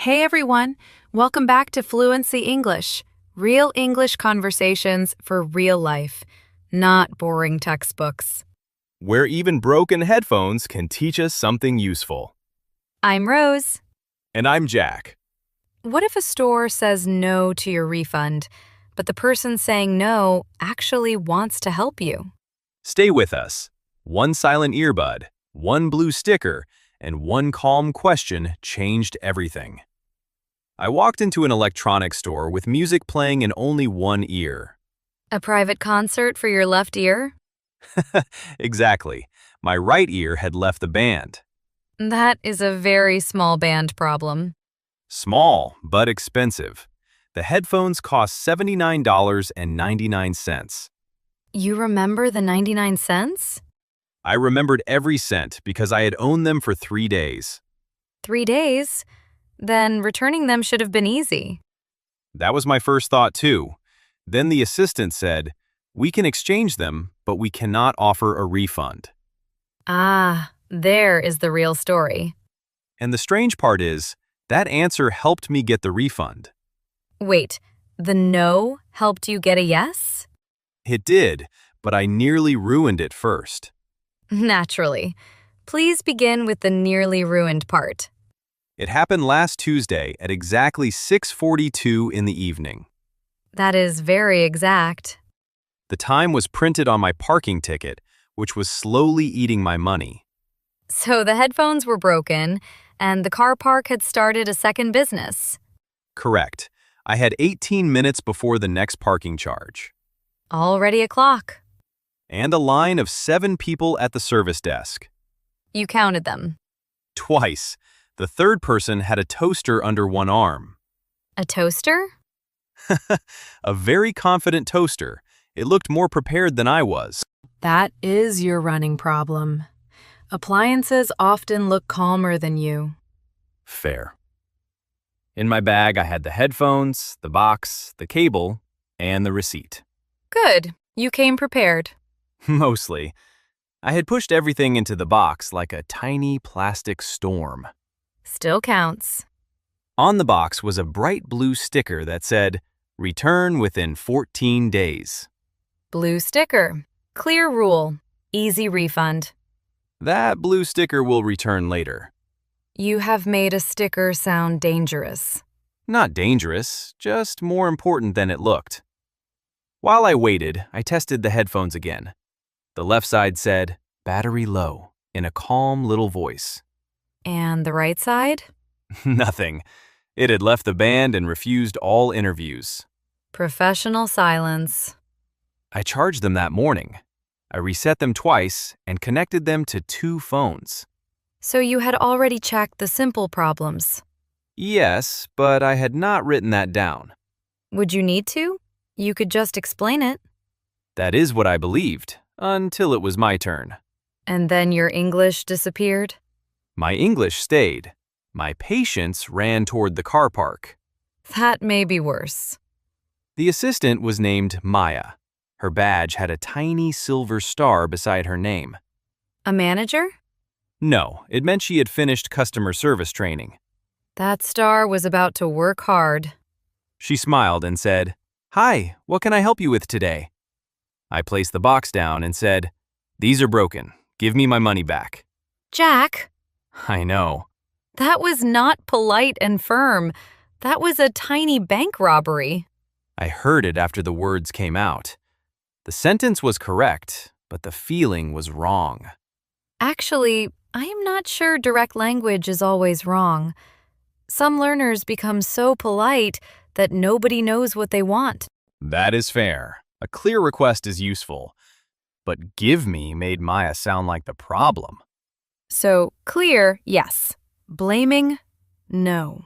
Hey everyone, welcome back to Fluency English, real English conversations for real life, not boring textbooks. Where even broken headphones can teach us something useful. I'm Rose. And I'm Jack. What if a store says no to your refund, but the person saying no actually wants to help you? Stay with us. One silent earbud, one blue sticker, and one calm question changed everything. I walked into an electronics store with music playing in only one ear. A private concert for your left ear? Exactly. My right ear had left the band. That is a very small band problem. Small, but expensive. The headphones cost $79.99. You remember the 99 cents? I remembered every cent because I had owned them for 3 days. 3 days? Then returning them should have been easy. That was my first thought too. Then the assistant said, "We can exchange them, but we cannot offer a refund." Ah, there is the real story. And the strange part is, that answer helped me get the refund. Wait, the no helped you get a yes? It did, but I nearly ruined it first. Naturally. Please begin with the nearly ruined part. It happened last Tuesday at exactly 6:42 in the evening. That is very exact. The time was printed on my parking ticket, which was slowly eating my money. So the headphones were broken, and the car park had started a second business. Correct. I had 18 minutes before the next parking charge. Already a clock. And a line of 7 people at the service desk. You counted them. Twice. The third person had a toaster under one arm. A toaster? A very confident toaster. It looked more prepared than I was. That is your running problem. Appliances often look calmer than you. Fair. In my bag, I had the headphones, the box, the cable, and the receipt. Good. You came prepared. Mostly. I had pushed everything into the box like a tiny plastic storm. Still counts. On the box was a bright blue sticker that said, "Return within 14 days." Blue sticker. Clear rule. Easy refund. That blue sticker will return later. You have made a sticker sound dangerous. Not dangerous, just more important than it looked. While I waited, I tested the headphones again. The left side said, "Battery low," in a calm little voice. And the right side? Nothing. It had left the band and refused all interviews. Professional silence. I charged them that morning. I reset them twice and connected them to 2 phones. So you had already checked the simple problems. Yes, but I had not written that down. Would you need to? You could just explain it. That is what I believed, until it was my turn. And then your English disappeared? My English stayed. My patience ran toward the car park. That may be worse. The assistant was named Maya. Her badge had a tiny silver star beside her name. A manager? No, it meant she had finished customer service training. That star was about to work hard. She smiled and said, "Hi, what can I help you with today?" I placed the box down and said, "These are broken. Give me my money back." Jack, I know. that was not polite and firm. That was a tiny bank robbery. I heard it after the words came out. The sentence was correct, but the feeling was wrong. Actually, I am not sure direct language is always wrong. Some learners become so polite that nobody knows what they want. That is fair. A clear request is useful. But "give me" made Maya sound like the problem. So, clear, yes. Blaming, no.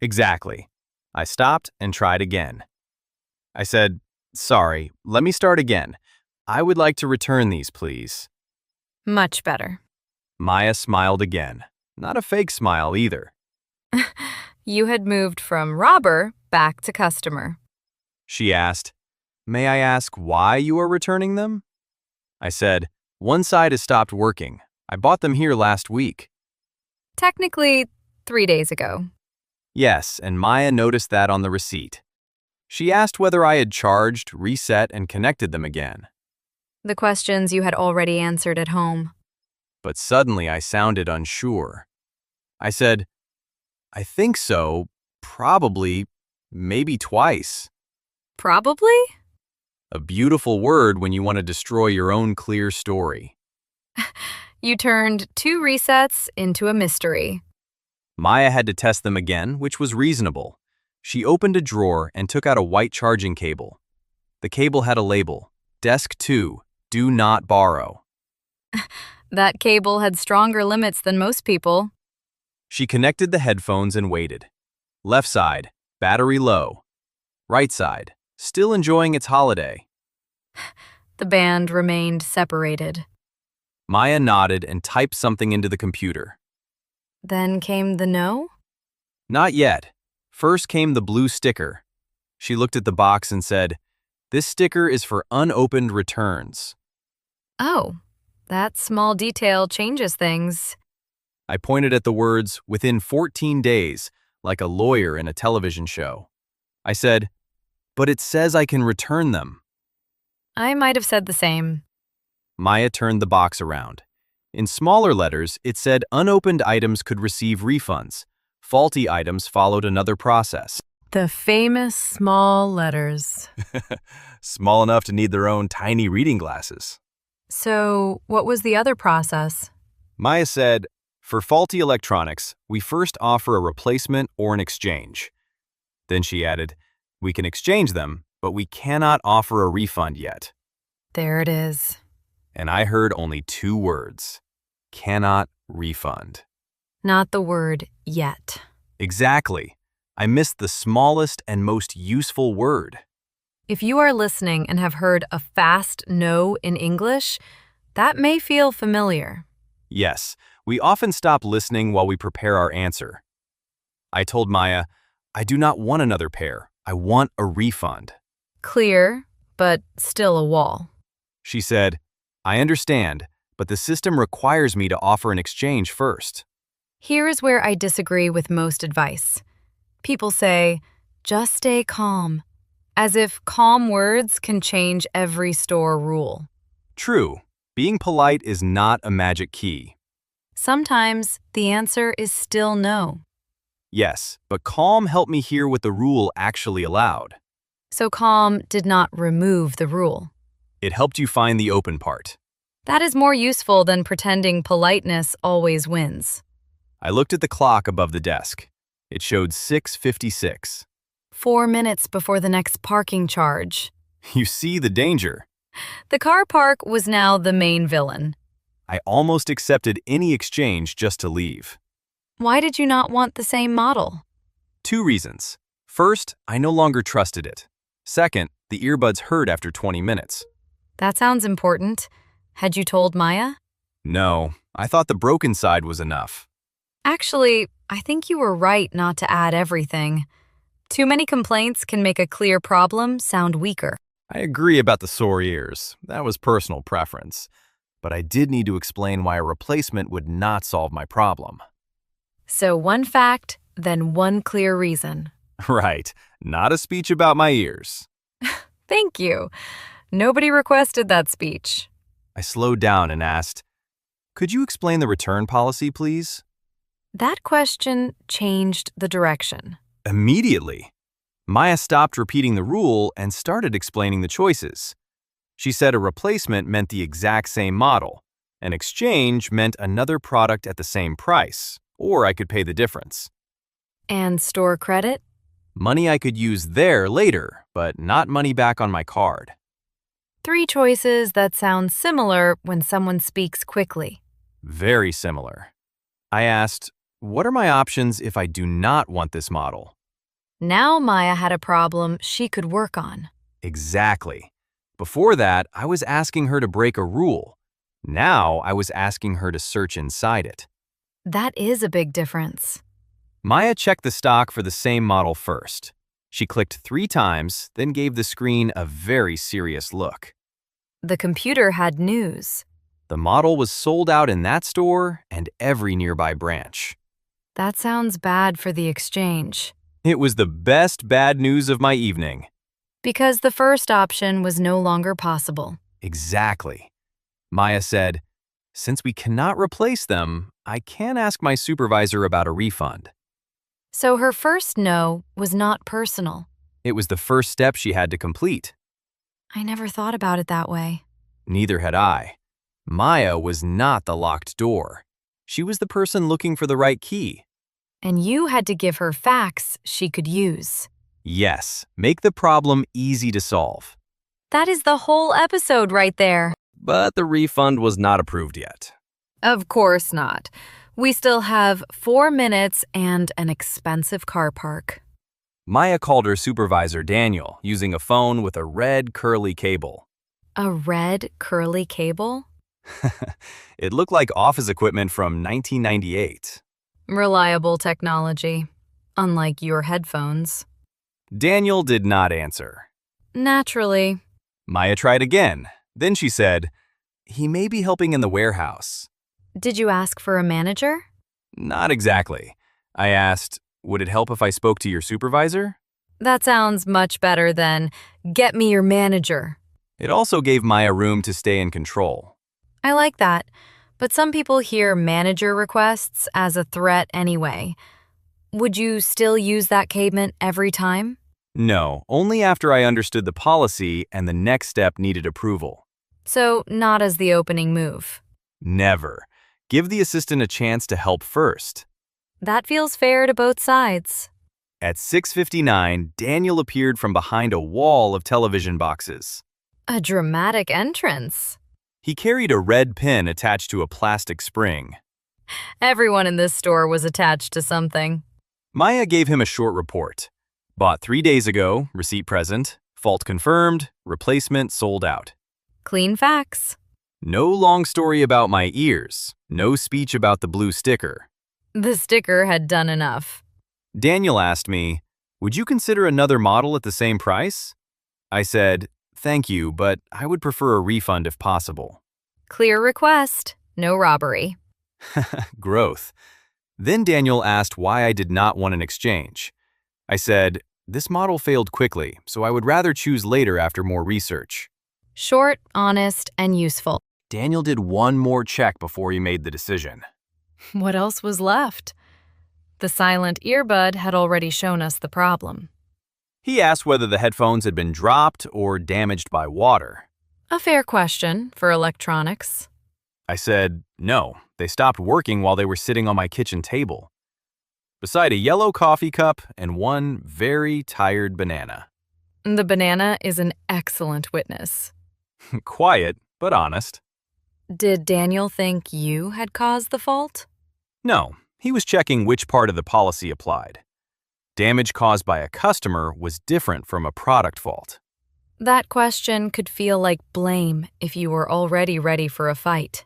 Exactly. I stopped and tried again. I said, "Sorry, let me start again. I would like to return these, please." Much better. Maya smiled again. Not a fake smile either. You had moved from robber back to customer. She asked, "May I ask why you are returning them?" I said, "One side has stopped working. I bought them here last week." Technically, 3 days ago. Yes, and Maya noticed that on the receipt. She asked whether I had charged, reset, and connected them again. The questions you had already answered at home. But suddenly I sounded unsure. I said, I think so, probably, maybe twice. Probably? A beautiful word when you want to destroy your own clear story. You turned 2 resets into a mystery. Maya had to test them again, which was reasonable. She opened a drawer and took out a white charging cable. The cable had a label, Desk 2, Do Not Borrow. That cable had stronger limits than most people. She connected the headphones and waited. Left side, battery low. Right side, still enjoying its holiday. The band remained separated. Maya nodded and typed something into the computer. Then came the no? Not yet. First came the blue sticker. She looked at the box and said, This sticker is for unopened returns. Oh, that small detail changes things. I pointed at the words, within 14 days, like a lawyer in a television show. I said, But it says I can return them. I might have said the same. Maya turned the box around. In smaller letters, it said unopened items could receive refunds. Faulty items followed another process. The famous small letters. Small enough to need their own tiny reading glasses. So, what was the other process? Maya said, For faulty electronics, we first offer a replacement or an exchange. Then she added, We can exchange them, but we cannot offer a refund yet. There it is. And I heard only 2 words. Cannot refund. Not the word yet. Exactly. I missed the smallest and most useful word. If you are listening and have heard a fast no in English, that may feel familiar. Yes, we often stop listening while we prepare our answer. I told Maya, I do not want another pair. I want a refund. Clear, but still a wall. She said, I understand, but the system requires me to offer an exchange first. Here is where I disagree with most advice. People say, just stay calm, as if calm words can change every store rule. True, being polite is not a magic key. Sometimes the answer is still no. Yes, but calm helped me hear what the rule actually allowed. So calm did not remove the rule. It helped you find the open part. That is more useful than pretending politeness always wins. I looked at the clock above the desk. It showed 6:56. 4 minutes before the next parking charge. You see the danger. The car park was now the main villain. I almost accepted any exchange just to leave. Why did you not want the same model? 2 reasons. First, I no longer trusted it. Second, the earbuds hurt after 20 minutes. That sounds important. Had you told Maya? No, I thought the broken side was enough. Actually, I think you were right not to add everything. Too many complaints can make a clear problem sound weaker. I agree about the sore ears. That was personal preference. But I did need to explain why a replacement would not solve my problem. So 1 fact, then 1 clear reason. Right, not a speech about my ears. Thank you. Nobody requested that speech. I slowed down and asked, Could you explain the return policy, please? That question changed the direction. Immediately. Maya stopped repeating the rule and started explaining the choices. She said a replacement meant the exact same model. An exchange meant another product at the same price, or I could pay the difference. And store credit? Money I could use there later, but not money back on my card. 3 choices that sound similar when someone speaks quickly. Very similar. I asked, What are my options if I do not want this model? Now Maya had a problem she could work on. Exactly. Before that, I was asking her to break a rule. Now I was asking her to search inside it. That is a big difference. Maya checked the stock for the same model first. She clicked 3 times, then gave the screen a very serious look. The computer had news. The model was sold out in that store and every nearby branch. That sounds bad for the exchange. It was the best bad news of my evening. Because the first option was no longer possible. Exactly. Maya said, "Since we cannot replace them, I can ask my supervisor about a refund." So her first no was not personal. It was the first step she had to complete. I never thought about it that way. Neither had I. Maya was not the locked door. She was the person looking for the right key. And you had to give her facts she could use. Yes, make the problem easy to solve. That is the whole episode right there. But the refund was not approved yet. Of course not. We still have 4 minutes and an expensive car park. Maya called her supervisor, Daniel, using a phone with a red curly cable. A red curly cable? It looked like office equipment from 1998. Reliable technology, unlike your headphones. Daniel did not answer. Naturally. Maya tried again. Then she said, "He may be helping in the warehouse." Did you ask for a manager? Not exactly. I asked, "Would it help if I spoke to your supervisor?" That sounds much better than, "Get me your manager." It also gave Maya room to stay in control. I like that, but some people hear manager requests as a threat anyway. Would you still use that caveman every time? No, only after I understood the policy and the next step needed approval. So, not as the opening move. Never. Give the assistant a chance to help first. That feels fair to both sides. At 6:59, Daniel appeared from behind a wall of television boxes. A dramatic entrance. He carried a red pin attached to a plastic spring. Everyone in this store was attached to something. Maya gave him a short report. Bought 3 days ago, receipt present, fault confirmed, replacement sold out. Clean facts. No long story about my ears, no speech about the blue sticker. The sticker had done enough. Daniel asked me, "Would you consider another model at the same price?" I said, "Thank you, but I would prefer a refund if possible." Clear request, no robbery. Growth. Then Daniel asked why I did not want an exchange. I said, "This model failed quickly, so I would rather choose later after more research." Short, honest, and useful. Daniel did one more check before he made the decision. What else was left? The silent earbud had already shown us the problem. He asked whether the headphones had been dropped or damaged by water. A fair question for electronics. I said, "No, they stopped working while they were sitting on my kitchen table." Beside a yellow coffee cup and one very tired banana. The banana is an excellent witness. Quiet, but honest. Did Daniel think you had caused the fault? No, he was checking which part of the policy applied. Damage caused by a customer was different from a product fault. That question could feel like blame if you were already ready for a fight.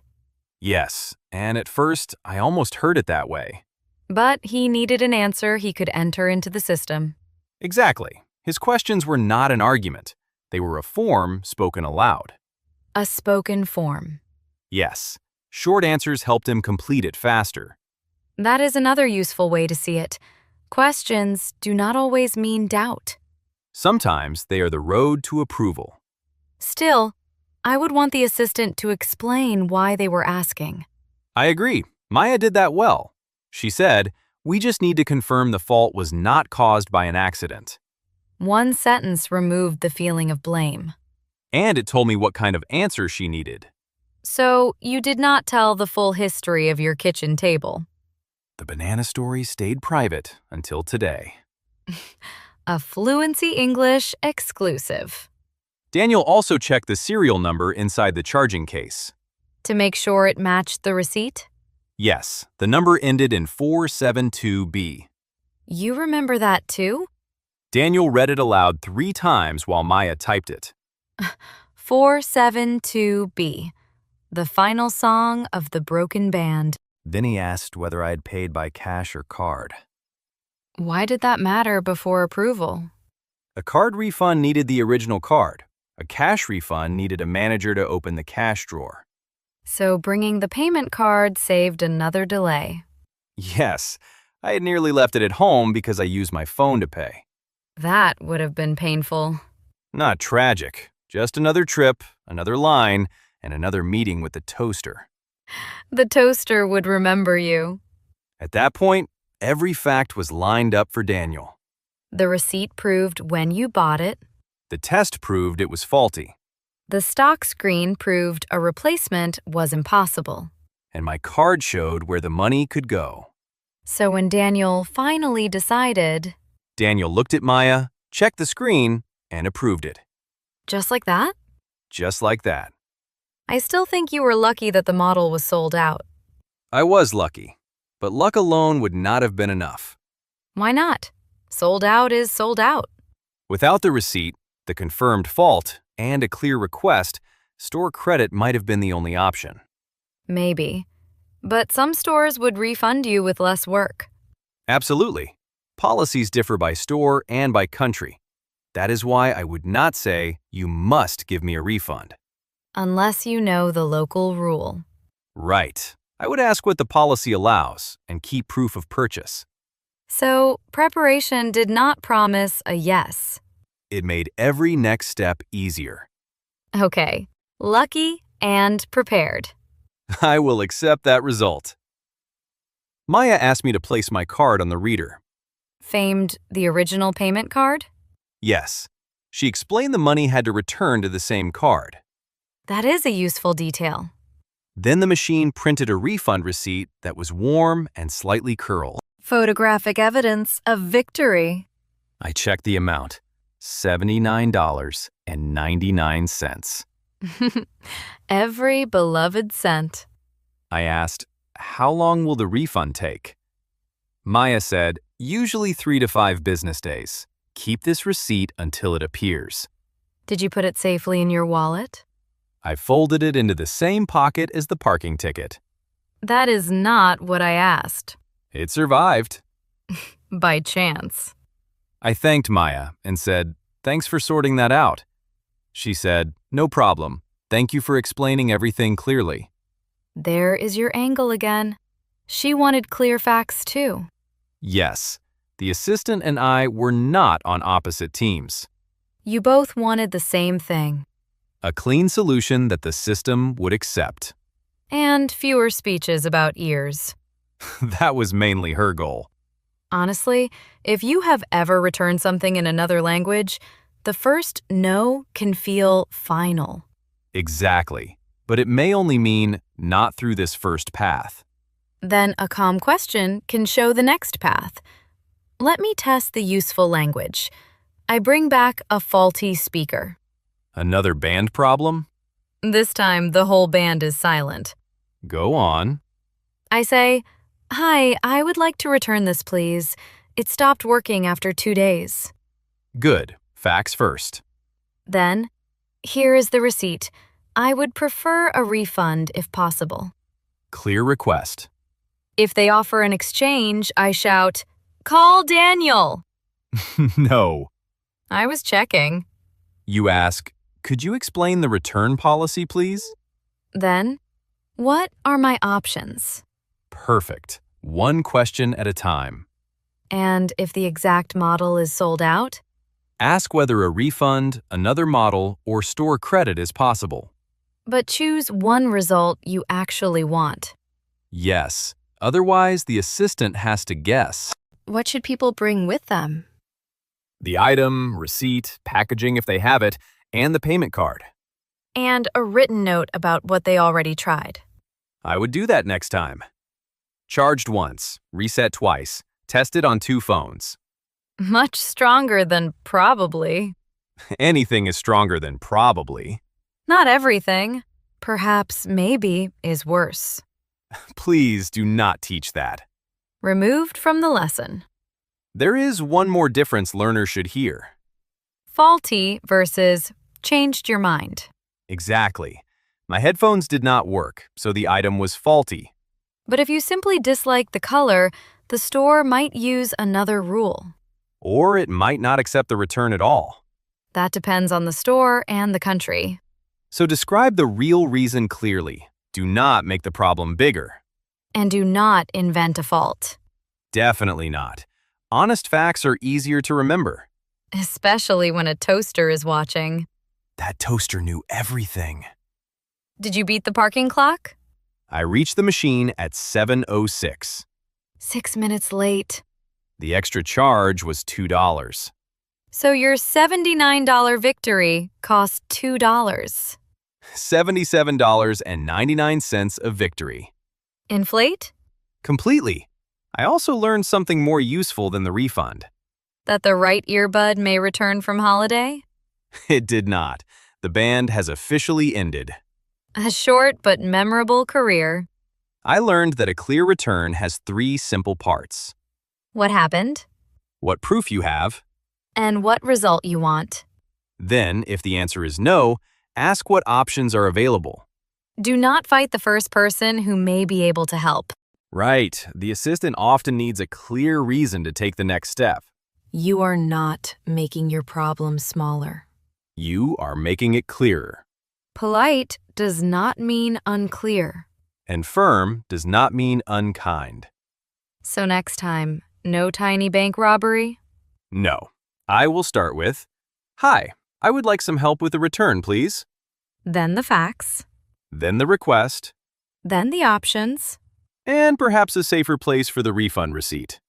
Yes, and at first, I almost heard it that way. But he needed an answer he could enter into the system. Exactly. His questions were not an argument. They were a form spoken aloud. A spoken form. Yes, short answers helped him complete it faster. That is another useful way to see it. Questions do not always mean doubt. Sometimes they are the road to approval. Still, I would want the assistant to explain why they were asking. I agree. Maya did that well. She said, "We just need to confirm the fault was not caused by an accident." One sentence removed the feeling of blame. And it told me what kind of answer she needed. So, you did not tell the full history of your kitchen table. The banana story stayed private until today. A Fluency English exclusive. Daniel also checked the serial number inside the charging case. To make sure it matched the receipt? Yes, the number ended in 472B. You remember that too? Daniel read it aloud 3 times while Maya typed it. 472B, the final song of the broken band. Then he asked whether I had paid by cash or card. Why did that matter before approval? A card refund needed the original card. A cash refund needed a manager to open the cash drawer. So bringing the payment card saved another delay. Yes, I had nearly left it at home because I used my phone to pay. That would have been painful. Not tragic, just another trip, another line, and another meeting with the toaster. The toaster would remember you. At that point, every fact was lined up for Daniel. The receipt proved when you bought it. The test proved it was faulty, The stock screen proved a replacement was impossible. and my card showed where the money could go. So when Daniel finally decided, Daniel looked at Maya, checked the screen, and approved it. just like that, Just like that. I still think you were lucky that the model was sold out. I was lucky, but luck alone would not have been enough. Why not? Sold out is sold out. Without the receipt, the confirmed fault, and a clear request, store credit might have been the only option. Maybe. But some stores would refund you with less work. Absolutely. Policies differ by store and by country. That is why I would not say, you must give me a refund. Unless you know the local rule. Right. I would ask what the policy allows and keep proof of purchase. So, preparation did not promise a yes. It made every next step easier. Okay, lucky and prepared. I will accept that result. Maya asked me to place my card on the reader. Famed the original payment card? Yes. She explained the money had to return to the same card. That is a useful detail. Then the machine printed a refund receipt that was warm and slightly curled. Photographic evidence of victory. I checked the amount, $79.99. Every beloved cent. I asked, how long will the refund take? Maya said, usually 3 to 5 business days. Keep this receipt until it appears. Did you put it safely in your wallet? I folded it into the same pocket as the parking ticket. That is not what I asked. It survived. By chance. I thanked Maya and said, thanks for sorting that out. She said, no problem. Thank you for explaining everything clearly. There is your angle again. She wanted clear facts too. Yes, the assistant and I were not on opposite teams. You both wanted the same thing. A clean solution that the system would accept. And fewer speeches about ears. That was mainly her goal. Honestly, if you have ever returned something in another language, the first no can feel final. Exactly. But it may only mean not through this first path. Then a calm question can show the next path. Let me test the useful language. I bring back a faulty speaker. Another band problem? This time, the whole band is silent. Go on. I say, "Hi, I would like to return this, please. It stopped working after 2 days." Good. Facts first. Then, "Here is the receipt. I would prefer a refund if possible." Clear request. If they offer an exchange, I shout, "Call Daniel." No. I was checking. You ask, could you explain the return policy, please? Then, what are my options? Perfect. One question at a time. And if the exact model is sold out? Ask whether a refund, another model, or store credit is possible. But choose one result you actually want. Yes. Otherwise, the assistant has to guess. What should people bring with them? The item, receipt, packaging if they have it, and the payment card. And a written note about what they already tried. I would do that next time. Charged once, reset twice, tested on 2 phones. Much stronger than probably. Anything is stronger than probably. Not everything. Perhaps maybe is worse. Please do not teach that. Removed from the lesson. There is one more difference learners should hear. Faulty versus changed your mind. Exactly. My headphones did not work, so the item was faulty. But if you simply dislike the color, the store might use another rule. Or it might not accept the return at all. That depends on the store and the country. So describe the real reason clearly. Do not make the problem bigger. And do not invent a fault. Definitely not. Honest facts are easier to remember. Especially when a toaster is watching. That toaster knew everything. Did you beat the parking clock? I reached the machine at 7:06. 6 minutes late. The extra charge was $2. So your $79 victory cost $2. $77.99 of victory. Inflate? Completely. I also learned something more useful than the refund. That the right earbud may return from holiday? It did not. The band has officially ended. A short but memorable career. I learned that a clear return has 3 simple parts. What happened? What proof you have. And what result you want. Then, if the answer is no, ask what options are available. Do not fight the first person who may be able to help. Right. The assistant often needs a clear reason to take the next step. You are not making your problem smaller. You are making it clearer. Polite does not mean unclear. And firm does not mean unkind. So next time, no tiny bank robbery? No. I will start with, "Hi, I would like some help with a return, please." Then the facts. Then the request, Then the options. and perhaps a safer place for the refund receipt.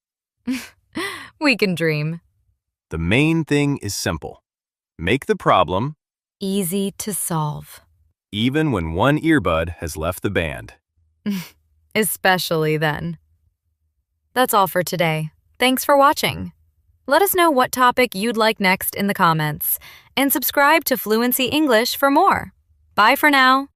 We can dream. The main thing is simple. Make the problem, Easy to solve. even when one earbud has left the band. Especially then. That's all for today. Thanks for watching. Let us know what topic you'd like next in the comments, and subscribe to Fluency English for more. Bye for now.